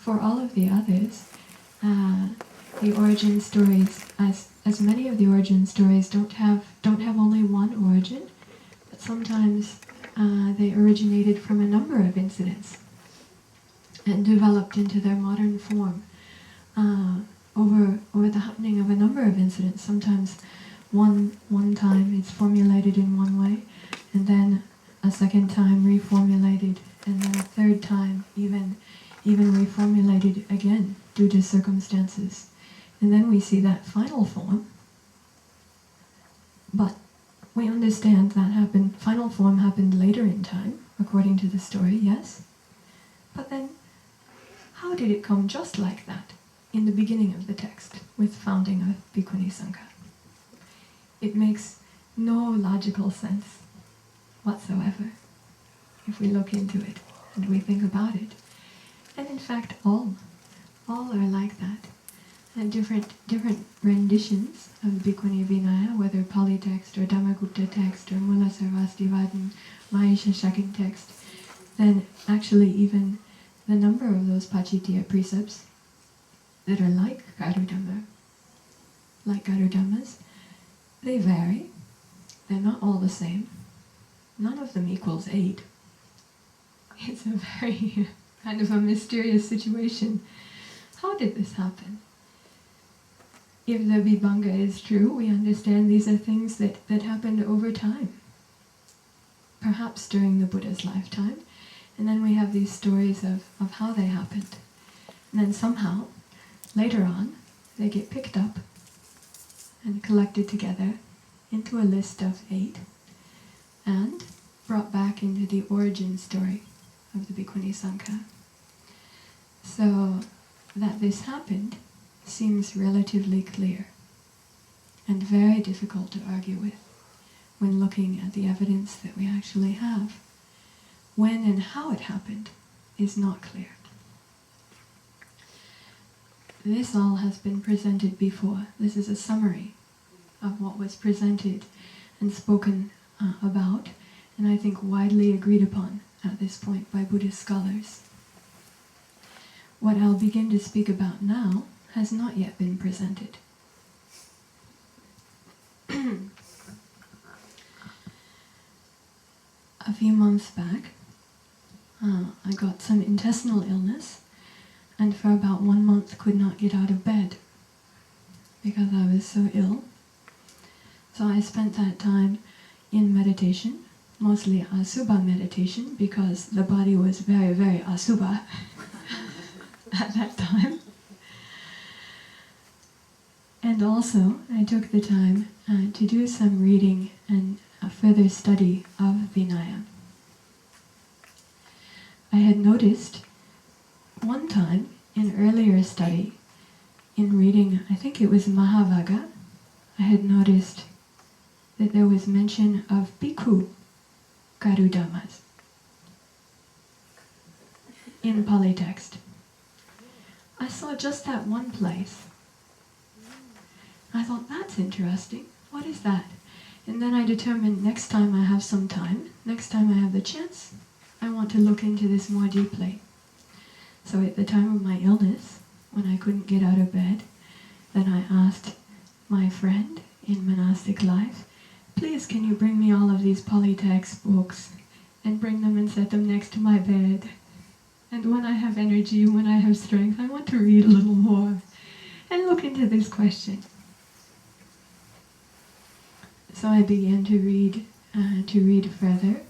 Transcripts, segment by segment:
for all of the others, the origin stories, as many of the origin stories don't have only one origin, but sometimes they originated from a number of incidents and developed into their modern form over the happening of a number of incidents. Sometimes one time it's formulated in one way, and then a second time reformulated, and then a third time even reformulated again due to circumstances. And then we see that final form. But we understand that final form happened later in time, according to the story, yes? But then, how did it come just like that in the beginning of the text, with founding of Bhikkhuni Sangha? It makes no logical sense whatsoever if we look into it and we think about it. And in fact, all are like that. And different renditions of Bhikkhuni Vinaya, whether Pali text or Dhammagupta text or Mula Sarvastivadin, Mahisha Shakin text, then actually even the number of those Pachitiya precepts that are like Garudhammas, they vary. They're not all the same. None of them equals 8. It's a very kind of a mysterious situation. How did this happen? If the Vibhanga is true, we understand these are things that happened over time, perhaps during the Buddha's lifetime, and then we have these stories of how they happened. And then somehow, later on, they get picked up and collected together into a list of 8 and brought back into the origin story of the Bhikkhuni Sangha. So that this happened seems relatively clear and very difficult to argue with when looking at the evidence that we actually have. When and how it happened is not clear. This all has been presented before. This is a summary of what was presented and spoken about, and I think widely agreed upon at this point by Buddhist scholars. What I'll begin to speak about now has not yet been presented. A few months back, I got some intestinal illness, and for about 1 month could not get out of bed because I was so ill. So I spent that time in meditation, mostly Asubha meditation, because the body was very, very Asubha at that time. And also, I took the time to do some reading and a further study of Vinaya. I had noticed one time in earlier study, in reading, I think it was Mahavagga, I had noticed that there was mention of Bhikkhu Garudhammas in Pali text. I saw just that one place. I thought, that's interesting. What is that? And then I determined next time I have some time, next time I have the chance, I want to look into this more deeply. So at the time of my illness, when I couldn't get out of bed, then I asked my friend in monastic life, please can you bring me all of these Pali text books and bring them and set them next to my bed? And when I have energy, when I have strength, I want to read a little more and look into this question. So I began to read further,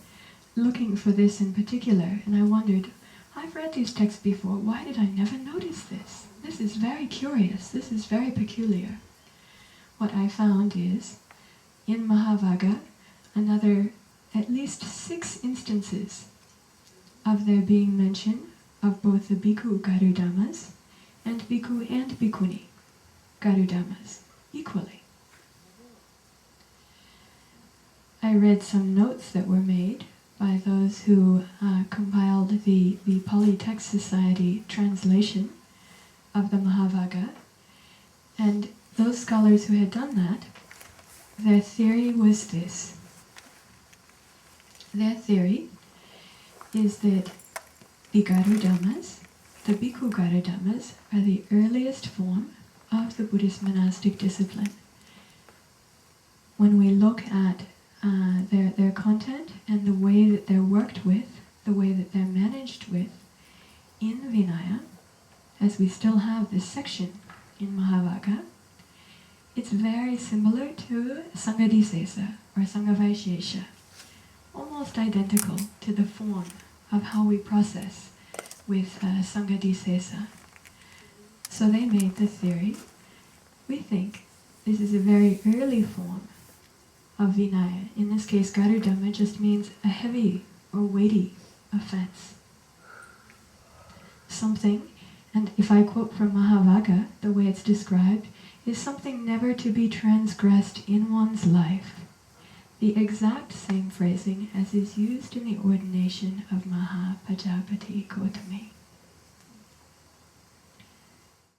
looking for this in particular, and I wondered, I've read these texts before, why did I never notice this? This is very curious, this is very peculiar. What I found is, in Mahavagga, another at least 6 instances of there being mention of both the Bhikkhu Garudhammas and Bhikkhu and Bhikkhuni Garudhammas equally. I read some notes that were made by those who compiled the Pali Text Society translation of the Mahavagga, and those scholars who had done that, their theory was this. Their theory is that the Garudhammas the Bhikkhu Garudhammas are the earliest form of the Buddhist monastic discipline. When we look at their content and the way that they're worked with, the way that they're managed with in Vinaya, as we still have this section in Mahavagga, it's very similar to Sanghadisesa or Sanghavaishesha, almost identical to the form of how we process with Sanghadisesa. So they made the theory, we think this is a very early form of Vinaya. In this case, Garudhamma just means a heavy or weighty offense. Something, and if I quote from Mahavagga, the way it's described, is something never to be transgressed in one's life. The exact same phrasing as is used in the ordination of Mahapajapati Gautami.